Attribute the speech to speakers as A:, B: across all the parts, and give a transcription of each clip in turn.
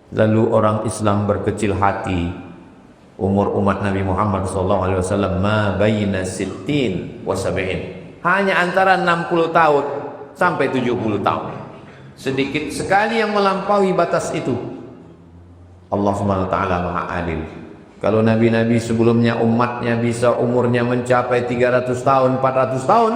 A: Lalu orang Islam berkecil hati. Umur umat Nabi Muhammad SAW ma baina sittin wa sab'in, hanya antara 60 tahun sampai 70 tahun. Sedikit sekali yang melampaui batas itu. Allah Subhanahu wa taala Maha Adil. Kalau nabi-nabi sebelumnya umatnya bisa umurnya mencapai 300 tahun, 400 tahun,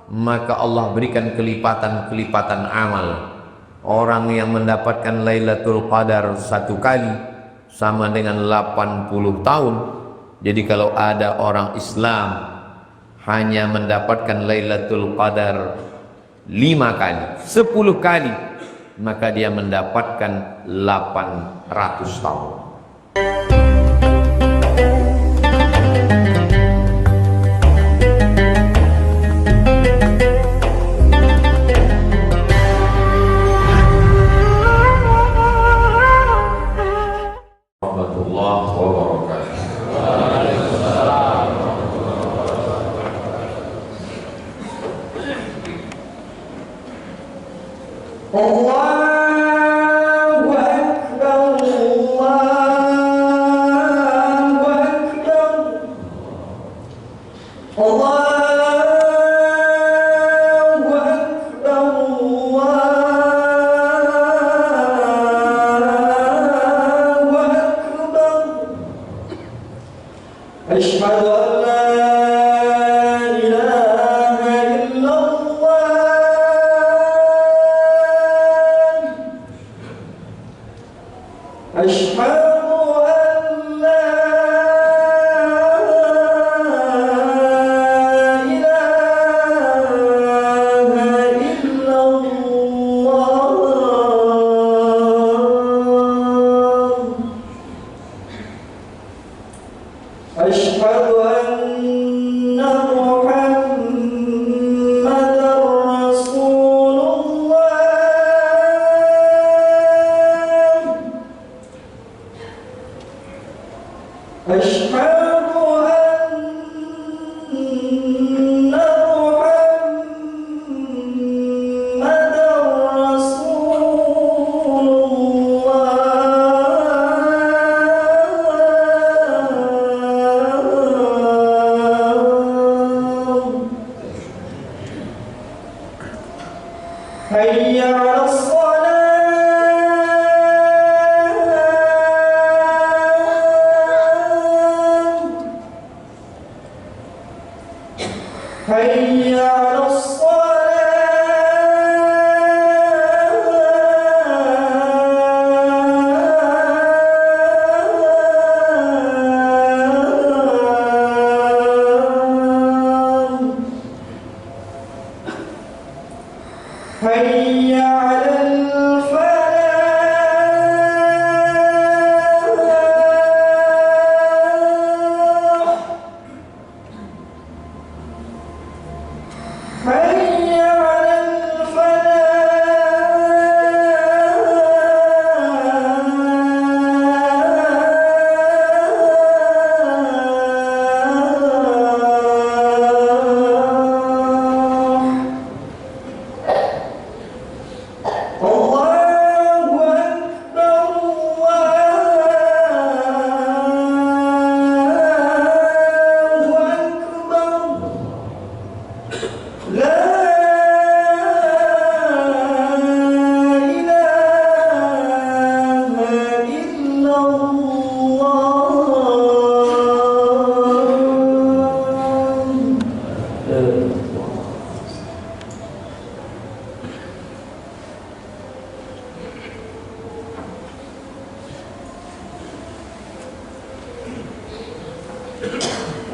A: maka Allah berikan kelipatan-kelipatan amal. Orang yang mendapatkan Lailatul Qadar satu kali sama dengan 80 tahun. Jadi kalau ada orang Islam hanya mendapatkan Lailatul Qadar 5 kali, 10 kali, maka dia mendapatkan 800 tahun.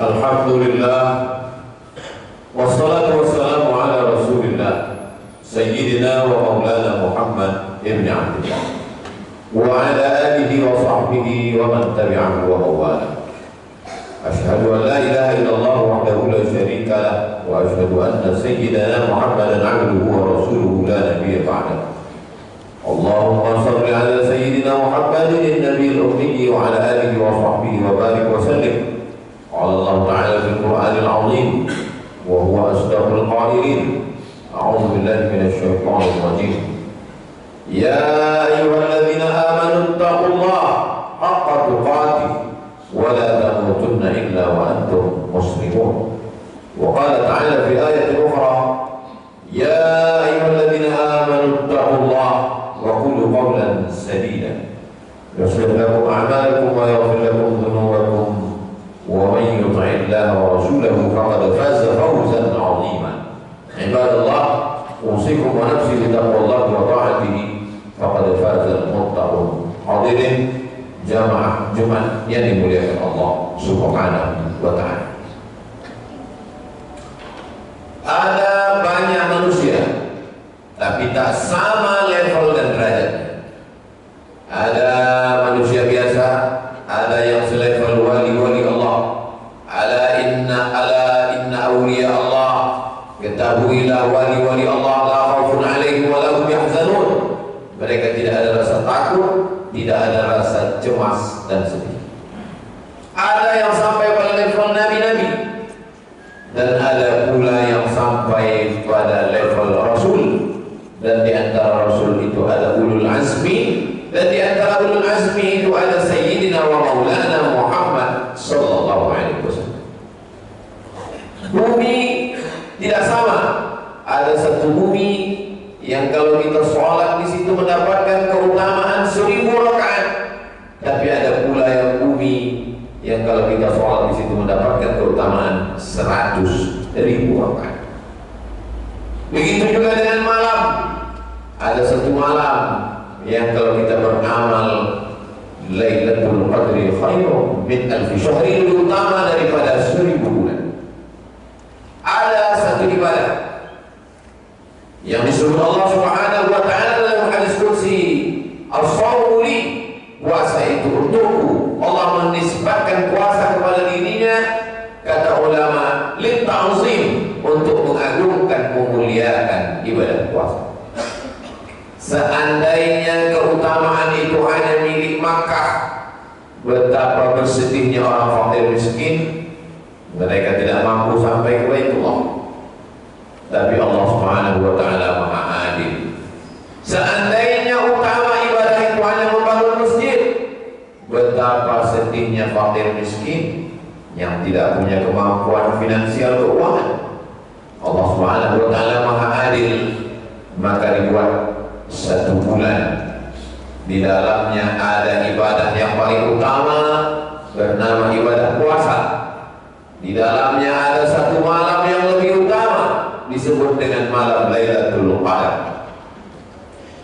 B: Alhamdulillah, wassalatu wassalamu ala rasulillah Sayyidina wa maulana Muhammad ibn Abdullah wa ala alihi wa sahbihi wa man tabi'ahu wa mawala. Ashhadu an la ilaha illallah wahdahu la syarika lah wa ashhadu anna sayyidina Muhammadan abduhu wa rasuluhu la nabiyya ba'dah. Allahumma salli ala sayyidina Muhammadin nabiyil ummi wa ala alihi wa sahbihi wa barik wa sallim. Allah Ta'ala fi al-Qur'an al-Azim wa huwa asdaqul qa'ilin. A'udzu billahi minasy syaithanir rajim. Ya ayyuhalladzina amanu سديدا يصلح لكم أعمالكم ويغفر لكم ذنوبكم ومن يطع الله ورسوله فقد فاز فوزا عظيما عباد الله أوصيكم ونفسي بتقوى الله وطاعته فقد فاز المتقون حاضرين jamaah Jumat yang dimuliakan Allah Subhanahu wa ta'ala. Ada banyak manusia tapi tak sama level dan derajatnya. Ada manusia biasa, ada yang selevel wali-wali Allah. Ala inna awliya Allah, ketahuilah wali-wali Allah la khaufun alaihim wa lahum yahzanun. Mereka tidak ada rasa takut, tidak ada rasa cemas dan sedih. Ada yang sampai pada level nabi-nabi, dan ada pula yang sampai pada level rasul. Dan di antara rasul itu ada ulul azmi, dan di antara ulul azmi itu ada sayyidina wa maulana Muhammad sallallahu alaihi wasallam. Bumi tidak sama. Ada satu bumi yang kalau kita sholat di situ mendapatkan keutamaan 1000 rakaat, tapi ada pula yang bumi yang kalau kita sholat di situ mendapatkan keutamaan 100.000 rakaat. Begitu juga dengan malam. Ada satu malam yang kalau kita beramal Lailatul Qadri khairum min alfi syahrin, lebih utama daripada 1000 bulan. Ada satu ibadah yang disebut Allah Subhanahu wa ta'ala dalam hadis qudsi, as-shawmu li, puasa itu untukku. Allah menisbatkan puasa kepada dirinya, kata ulama, lit ta'zim, untuk mengagungkan, memuliakan ibadah puasa. Seandainya keutamaan itu hanya milik Makkah, betapa bersedihnya orang fakir miskin, mereka tidak mampu sampai ke Baitullah. Tapi Allah Subhanahu wa ta'ala Maha Adil. Seandainya utama ibadah itu hanya membangun masjid, betapa sedihnya fakir miskin yang tidak punya kemampuan finansial keuangan. Allah Subhanahu wa ta'ala Maha Adil, maka dibuat satu bulan, di dalamnya ada ibadah yang paling utama bernama ibadah puasa. Di dalamnya ada satu malam yang lebih utama, disebut dengan malam Lailatul Qadar.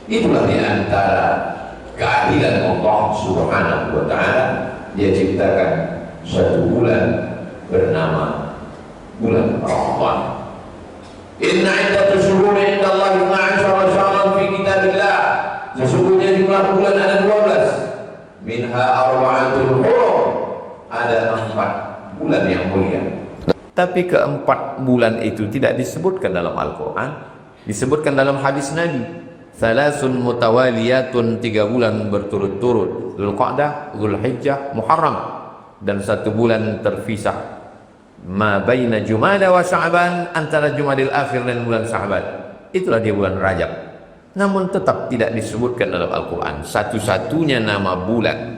B: Itulah di antara keadilan Allah Subhanahu wa ta'ala. Dia ciptakan satu bulan bernama bulan Ramadan. Inna iddatus syuhuri indallahi 12 syahran fi kitabillah. Sesungguhnya jumlah bulan ada 12. Minha arba'atul hurum. Ada 4 bulan yang mulia.
A: Tapi keempat bulan itu tidak disebutkan dalam Al-Quran, disebutkan dalam hadis Nabi. Salasun mutawaliyatun, 3 bulan berturut-turut, Dzulqa'dah, Dzulhijjah, Muharram, dan 1 bulan terpisah. Ma baina Jumada wa Sya'ban, antara Jumadil Akhir dan bulan Sya'ban. Itulah dia bulan Rajab. Namun tetap tidak disebutkan dalam Al-Quran. Satu-satunya nama bulan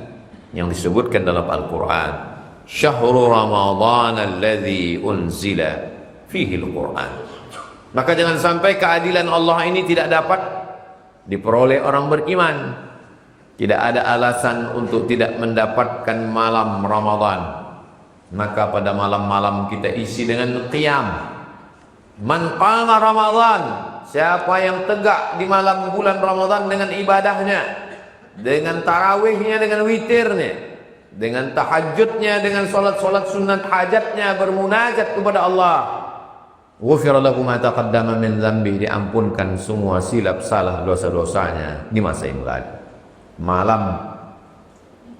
A: yang disebutkan dalam Al-Quran, Syahrul Ramadhan alladzi unzila fihi al-Quran. Maka jangan sampai keadilan Allah ini tidak dapat diperoleh orang beriman. Tidak ada alasan untuk tidak mendapatkan malam Ramadan. Maka pada malam-malam kita isi dengan qiyam. Man qama Ramadan, siapa yang tegak di malam bulan Ramadan dengan ibadahnya, dengan tarawihnya, dengan witirnya, dengan tahajudnya, dengan solat-solat sunat hajatnya, bermunajat kepada Allah, ghufira lahu ma taqaddama min dzambi, diampunkan semua silap salah dosa-dosanya di masa yang lalu. Malam,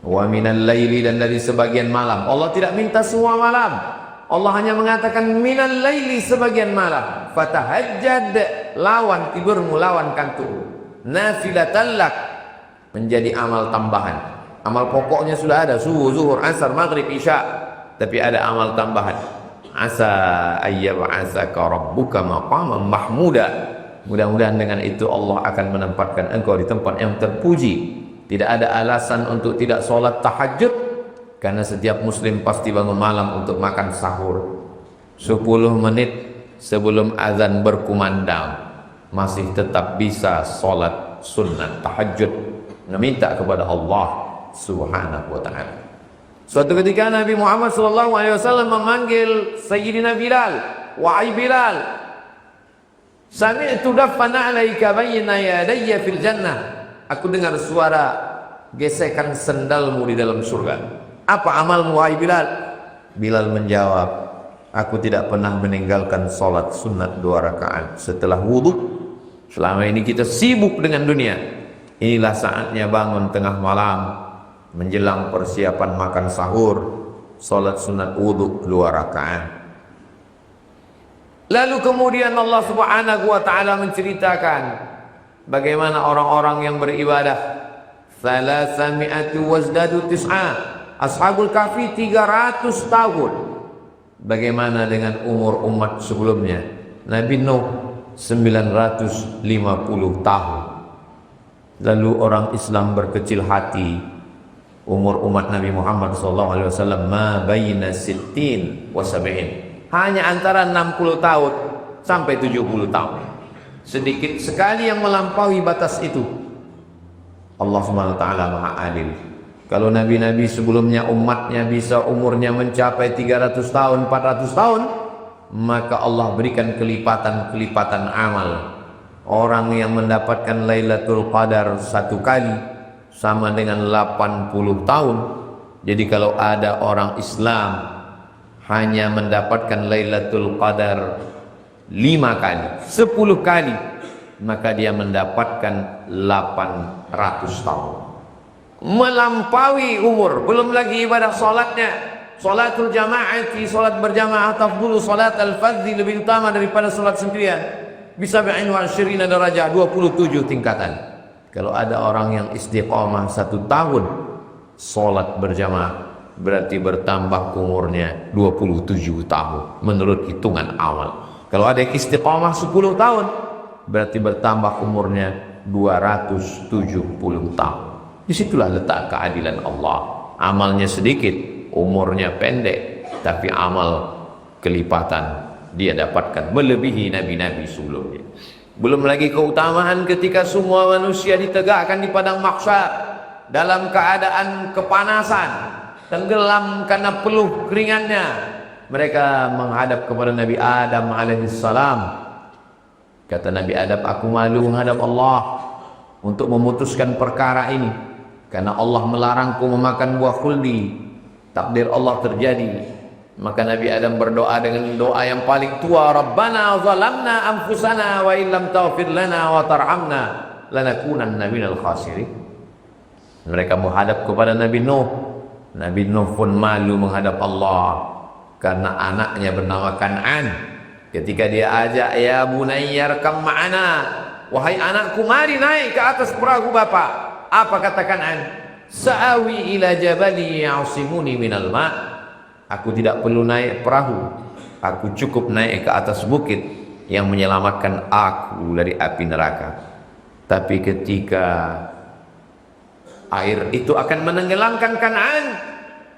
A: wa minal laili, dan dari sebagian malam. Allah tidak minta semua malam, Allah hanya mengatakan minal laili, sebagian malam. Fatahajjad, lawan tidurmu, lawan kantuk, nafilatan lak, menjadi amal tambahan. Amal pokoknya sudah ada, subuh, zuhur, asar, maghrib, isya, tapi ada amal tambahan. Asa ayyab'atsaka rabbuka maqaman mahmuda. Mudah-mudahan dengan itu Allah akan menempatkan engkau di tempat yang terpuji. Tidak ada alasan untuk tidak sholat tahajud, karena setiap muslim pasti bangun malam untuk makan sahur. 10 menit sebelum azan berkumandang masih tetap bisa sholat sunat tahajud. meminta kepada Allah Subhanahu wa taala. Suatu ketika Nabi Muhammad SAW memanggil Sayyidina Bilal, "Wahai Bilal, sami'tu daffan 'alaika bayna yadayya fil jannah." Aku dengar suara gesekan sendalmu di dalam surga. Apa amalmu wahai Bilal? Bilal menjawab, aku tidak pernah meninggalkan salat sunat 2 rakaat setelah wudu. Selama ini kita sibuk dengan dunia. Inilah saatnya bangun tengah malam menjelang persiapan makan sahur, salat sunat wudu 2 rakaat. Lalu kemudian Allah Subhanahu wa taala menceritakan bagaimana orang-orang yang beribadah. Salasami'atu wazdadu tis'a. Ashabul Kahfi 300 tahun. Bagaimana dengan umur umat sebelumnya? Nabi Nuh 950 tahun. Lalu orang Islam berkecil hati. Umur umat Nabi Muhammad SAW ma baina sittin wa sab'in. Hanya antara 60 tahun sampai 70 tahun. Sedikit sekali yang melampaui batas itu. Allah SWT Maha Adil. Kalau nabi-nabi sebelumnya umatnya bisa umurnya mencapai 300 tahun, 400 tahun, maka Allah berikan kelipatan-kelipatan amal. Orang yang mendapatkan Lailatul Qadar 1 kali sama dengan 80 tahun. Jadi kalau ada orang Islam hanya mendapatkan Lailatul Qadar 5 kali, 10 kali, maka dia mendapatkan 800 tahun. Melampaui umur. Belum lagi ibadah salatnya. Salatul jamaati, salat berjamaah, tafdulu salat al-fardhi, lebih utama daripada salat sendirian. Bisa bi'in wa syirina darajah, 27 tingkatan. Kalau ada orang yang istiqamah 1 tahun salat berjamaah, berarti bertambah umurnya 27 tahun menurut hitungan awal. Kalau ada yang istiqamah 10 tahun, berarti bertambah umurnya 270 tahun. Disitulah letak keadilan Allah. Amalnya sedikit, umurnya pendek, tapi amal kelipatan dia dapatkan melebihi nabi-nabi sebelumnya. Belum lagi keutamaan ketika semua manusia ditegakkan di padang mahsyar dalam keadaan kepanasan, tenggelam karena peluh keringatnya. Mereka menghadap kepada Nabi Adam alaihissalam. Kata Nabi Adam, aku malu menghadap Allah untuk memutuskan perkara ini, karena Allah melarangku memakan buah khuldi. Takdir Allah terjadi. Maka Nabi Adam berdoa dengan doa yang paling tua, Rabbana zalamna anfusana wa illam taghfir lana wa tarhamna lanakunanna minal khasirin. Mereka menghadap kepada Nabi Nuh. Nabi Nuh pun malu menghadap Allah karena anaknya bernama Kan'an. Ketika dia ajak, ya bunayyarkam ma'ana, wahai anakku, mari naik ke atas perahu bapak. Apa kata Kan'an? Sa'awi ila jabali ya'simuni minal ma'. Aku tidak perlu naik perahu, aku cukup naik ke atas bukit yang menyelamatkan aku dari api neraka. Tapi ketika air itu akan menenggelamkan Kan'an,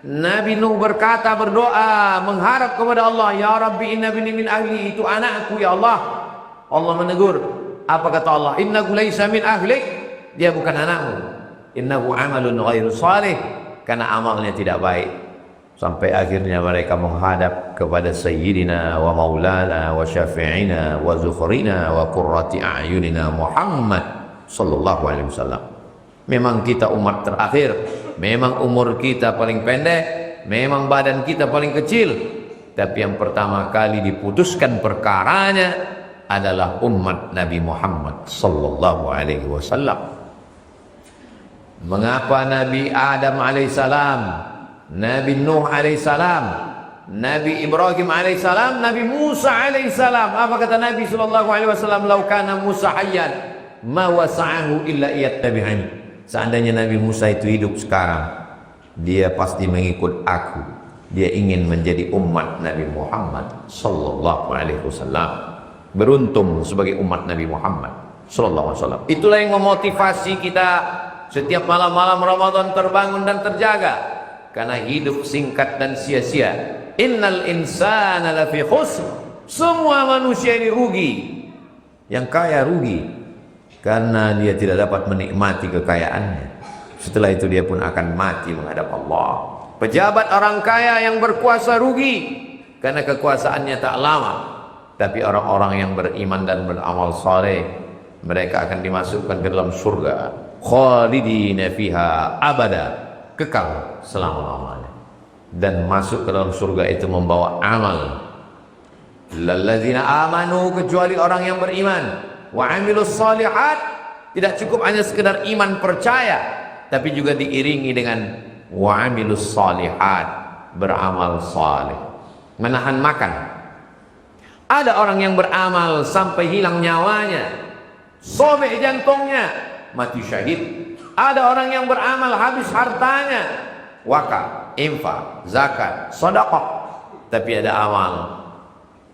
A: Nabi Nuh berkata, berdoa, mengharap kepada Allah, ya Rabbi inna bini min ahli, itu anakku ya Allah. Allah menegur. Apa kata Allah? Innahu laysa min ahlik, dia bukan anakmu. Innahu amalun ghairu salih, karena amalnya tidak baik. Sampai akhirnya mereka menghadap kepada Sayyidina wa Maulana wa Syafi'ina wa Zukhrina wa Qurrati a'yunina Muhammad sallallahu alaihi wasallam. Memang kita umat terakhir, memang umur kita paling pendek, memang badan kita paling kecil, tapi yang pertama kali diputuskan perkaranya adalah umat Nabi Muhammad sallallahu alaihi wasallam. Mengapa Nabi Adam alaihissalam, Nabi Nuh alaihissalam, Nabi Ibrahim alaihissalam, Nabi Musa alaihissalam, apa kata Nabi sallallahu alaihi wasallam, "Lau kana Musa hayyan ma wasa'ahu illa yattabi'ani." Seandainya Nabi Musa itu hidup sekarang, dia pasti mengikut aku. Dia ingin menjadi umat Nabi Muhammad sallallahu alaihi wasallam. Beruntung sebagai umat Nabi Muhammad sallallahu alaihi wasallam. Itulah yang memotivasi kita setiap malam-malam Ramadan terbangun dan terjaga, karena hidup singkat dan sia-sia. Innal insana lafi khusr. Semua manusia ini rugi. Yang kaya rugi karena dia tidak dapat menikmati kekayaannya. Setelah itu dia pun akan mati menghadap Allah. Pejabat orang kaya yang berkuasa rugi karena kekuasaannya tak lama. Tapi orang-orang yang beriman dan beramal saleh, mereka akan dimasukkan ke dalam surga, khalidina fiha abada, kekal selama-lamanya. Dan masuk ke dalam surga itu membawa amal. Lalladzina amanu, kecuali orang yang beriman, wa amilus shalihat, tidak cukup hanya sekedar iman percaya, tapi juga diiringi dengan wa amilus shalihat, beramal saleh, menahan makan. Ada orang yang beramal sampai hilang nyawanya, sobek jantungnya, mati syahid. Ada orang yang beramal habis hartanya, wakaf, infak, zakat, sedekah, tapi ada amal,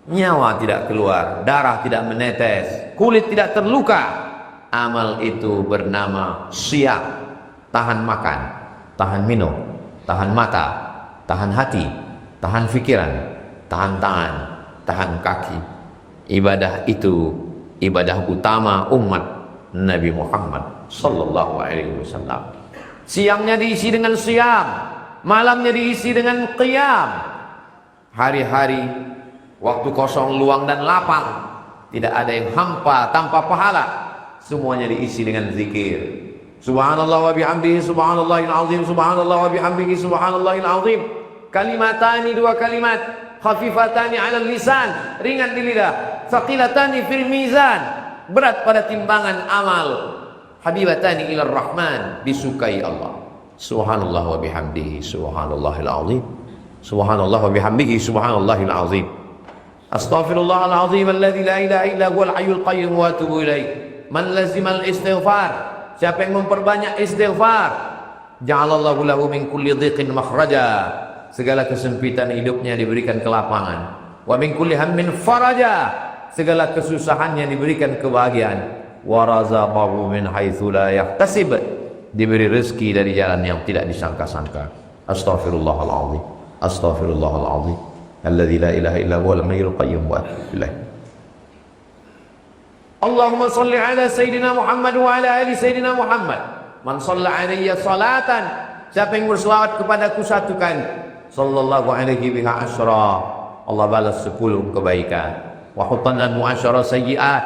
A: nyawa tidak keluar, darah tidak menetes, kulit tidak terluka. Amal itu bernama siap, tahan makan, tahan minum, tahan mata, tahan hati, tahan pikiran, tahan tangan, tahan kaki. Ibadah itu ibadah utama umat Nabi Muhammad sallallahu alaihi wasallam. Siangnya diisi dengan siam, malamnya diisi dengan qiyam. Hari-hari waktu kosong, luang dan lapang, tidak ada yang hampa tanpa pahala. Semuanya diisi dengan zikir. Subhanallah wa bihamdihi subhanallahil azim, subhanallah wa bihamdihi subhanallahil azim. Kalimatani, dua kalimat, khafifatani 'alal lisan, ringan di lidah, thaqilatani fil mizan, berat pada timbangan amal, habibatani ilar rahman, disukai Allah. Subhanallah wa bihamdihi subhanallahil azim, subhanallah wa bihamdihi subhanallahil azim, astaghfirullahal azim alladzi la ilaha illa huwal hayyul qayyum wa atubu ilaih. Man lazimal istighfar, siapa yang memperbanyak istighfar, ja'alallahu lahu min kulli dhiqin makhraja, segala kesempitan hidupnya diberikan kelapangan. Wa min kulli hammin faraja, segala kesusahannya diberikan kebahagiaan. Wa razaqahu min haitsu la yahtasib, diberi rezeki dari jalan yang tidak disangka-sangka. Astaghfirullahal azim, astaghfirullahal azim alladzi la ilaha illa huwal hayyul qayyum wa atubu ilaih. Allahumma salli ala Sayyidina Muhammad wa ala ali Sayyidina Muhammad. Man shalla alayya salatan, siapa yang berselawat kepadaku satu kali, sallallahu alaihi biha asyra, Allah balas 10 kebaikan. Wa hutan anhu asyra sayyi'at,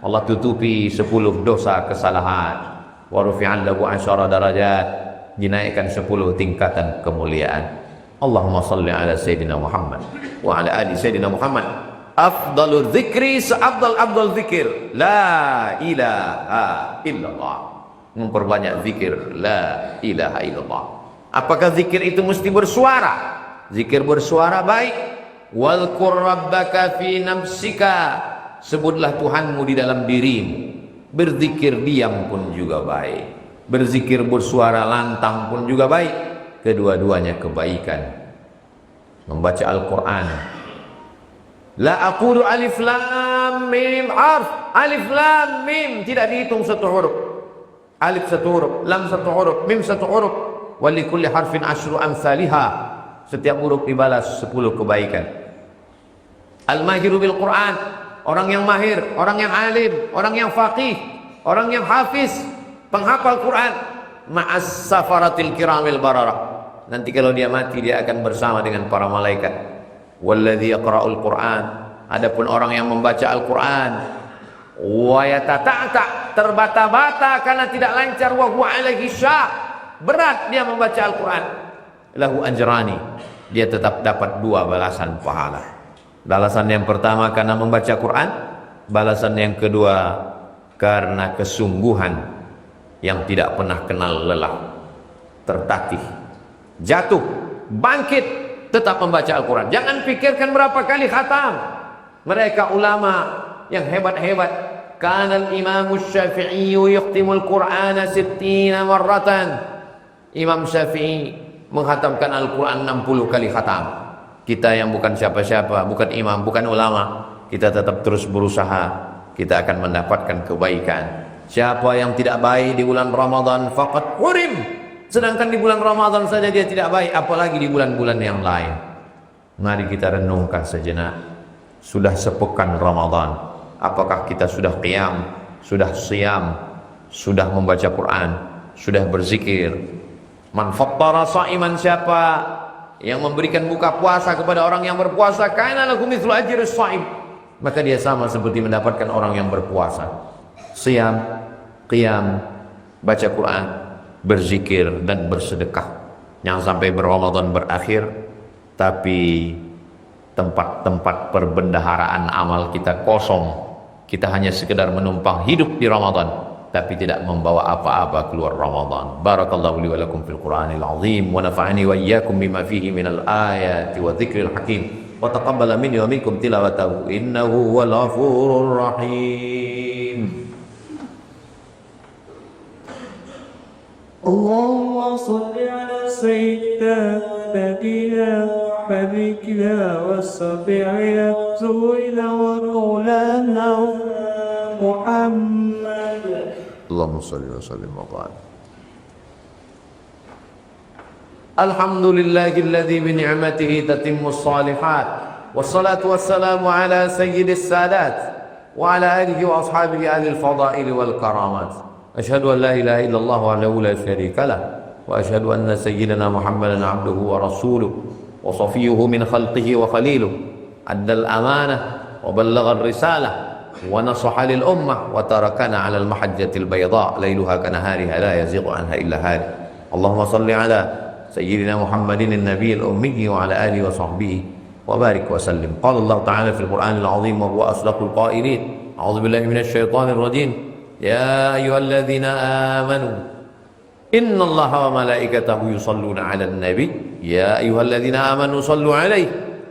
A: Allah tutupi 10 dosa kesalahan. Wa rufi'an lahu asyra darajat, dinaikkan 10 tingkatan kemuliaan. Allahumma salli ala Sayyidina Muhammad wa ala ali Sayyidina Muhammad. Afdalul zikri, seabdal zikir la ilaha illallah. Memperbanyak zikir la ilaha illallah. Apakah zikir itu mesti bersuara? Zikir bersuara baik. Walqur rabbaka fi nafsika, sebutlah Tuhanmu di dalam dirimu. Berzikir diam pun juga baik, berzikir bersuara lantang pun juga baik. Kedua-duanya kebaikan. Membaca Al-Quran, la aqulu alif lam mim harf, alif lam mim tidak dihitung satu huruf, alif satu huruf, lam satu huruf, mim satu huruf. Wa likulli harfin asyru amsalihha, setiap huruf dibalas 10 kebaikan. Al-mahiru bil Quran, orang yang mahir, orang yang alim, orang yang faqih, orang yang hafiz, penghafal Quran, ma'as safaratil kiramil bararah. Nanti kalau dia mati dia akan bersama dengan para malaikat. Walladzi yaqra'ul Qur'an, adapun orang yang membaca Al-Qur'an, wa yatata'ta, terbata-bata karena tidak lancar, wa huwa alaihi syaq, berat dia membaca Al-Qur'an, lahu ajrani, dia tetap dapat 2 balasan pahala. Balasan yang pertama karena membaca Quran, balasan yang kedua karena kesungguhan yang tidak pernah kenal lelah, tertatih, jatuh, bangkit, tetap membaca Al-Quran. Jangan pikirkan berapa kali khatam. Mereka ulama yang hebat-hebat, kana al-imam Syafi'i yukhtimul Qur'ana 60 marratan. Imam Syafi'i menghatamkan Al-Quran 60 kali khatam. Kita yang bukan siapa-siapa, bukan imam, bukan ulama, kita tetap terus berusaha, kita akan mendapatkan kebaikan. Siapa yang tidak baik di bulan Ramadan faqad hurim, sedangkan di bulan Ramadan saja dia tidak baik, apalagi di bulan-bulan yang lain. Mari kita renungkan sejenak. Sudah sepekan Ramadan, apakah kita sudah qiyam, sudah siyam, sudah membaca Quran, sudah berzikir. Man fattara sha'iman, siapa yang memberikan buka puasa kepada orang yang berpuasa, kana lahu mithlu ajri shaim, maka dia sama seperti mendapatkan orang yang berpuasa. Siam, qiyam, baca Quran, berzikir dan bersedekah. Jangan sampai Ramadan berakhir tapi tempat-tempat perbendaharaan amal kita kosong. Kita hanya sekedar menumpang hidup di Ramadan tapi tidak membawa apa-apa keluar Ramadan. Barakallahu li wa lakum fil Qur'anil azim wa nafa'ani wa iyyakum bima fihi minal ayati wa dzikril hakim wa taqabbala minni wa minkum tilawatahu innahu huwal ghafurur rahim.
C: Allahumma shalli ala sayyidina nabiyina habibina wa sabi'ina rasulina wa maulana Muhammad.
A: Allahumma shalli wa sallim wa barik. Alhamdulillahilladzi bi ni'matihi tatimmus shalihat. Wassalatu wassalamu ala sayyidis sadat wa ala alihi wa ashabihi ahli al-fadail wal karamat. Asyhadu an la ilaha illallah wahdahu la syarika lah wa asyhadu anna sayyidana Muhammadan abduhu wa rasuluhu wa safiyyuhu min khalqihi wa khaliluhu. Addal amanah wa ballagha ar-risalah ونصح للأمة وتركنا على المحجة البيضاء ليلها كنهارها لا يزيغ عنها إلا هالك. اللهم صل على سيدنا محمد النبي الأمي وعلى آله وصحبه وبارك وسلم. قال الله تعالى في القرآن العظيم وهو أصدق القائلين: أعوذ بالله من الشيطان الرجيم. يا أيها الذين آمنوا إن الله وملائكته يصلون على النبي يا أيها الذين آمنوا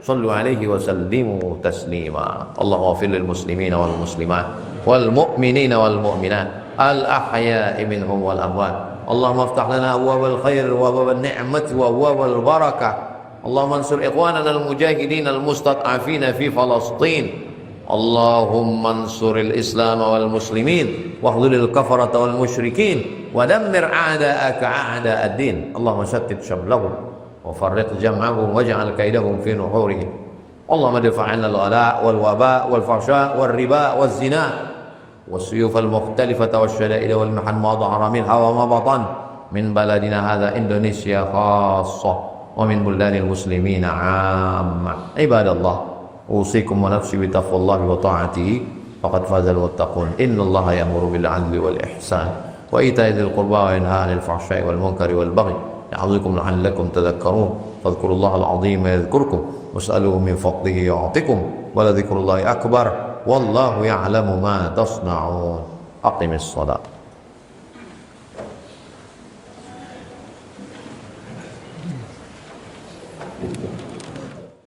A: صلوا عليه وسلموا تسليما. اللهم اغفر للمسلمين والمسلمات والمؤمنين والمؤمنات الأحياء منهم والأموات. اللهم افتح لنا أبواب الخير وأبواب النعمة وأبواب البركة. اللهم انصر إخواننا المجاهدين المستضعفين في فلسطين. اللهم انصر الإسلام والمسلمين واخذل الكفرة والمشركين ودمر أعداءك أعداء الدين. اللهم شتت شملهم وفرق جمعهم واجعل كيدهم في نحورهم. اللهم ادفع عنا الغلاء والوباء والفحشاء والربا والزنا والسيوف المختلفة والشدائد والمحن ما ظهر منها وما بطن من بلدنا هذا إندونيسيا خاصة ومن بلدان المسلمين عامة. عباد الله، أوصيكم ونفسي بتقوى الله وطاعته فقد فاز المتقون. إن الله يأمر بالعدل والإحسان وإيتاء ذي القربى وينهى عن الفحشاء والمنكر والبغي يعظكم لعلكم تذكرون. فاذكروا الله العظيم يذكركم واسألوه من فضله يعطكم ولذكر الله أكبر والله يعلم ما تصنعون. أقم الصلاة.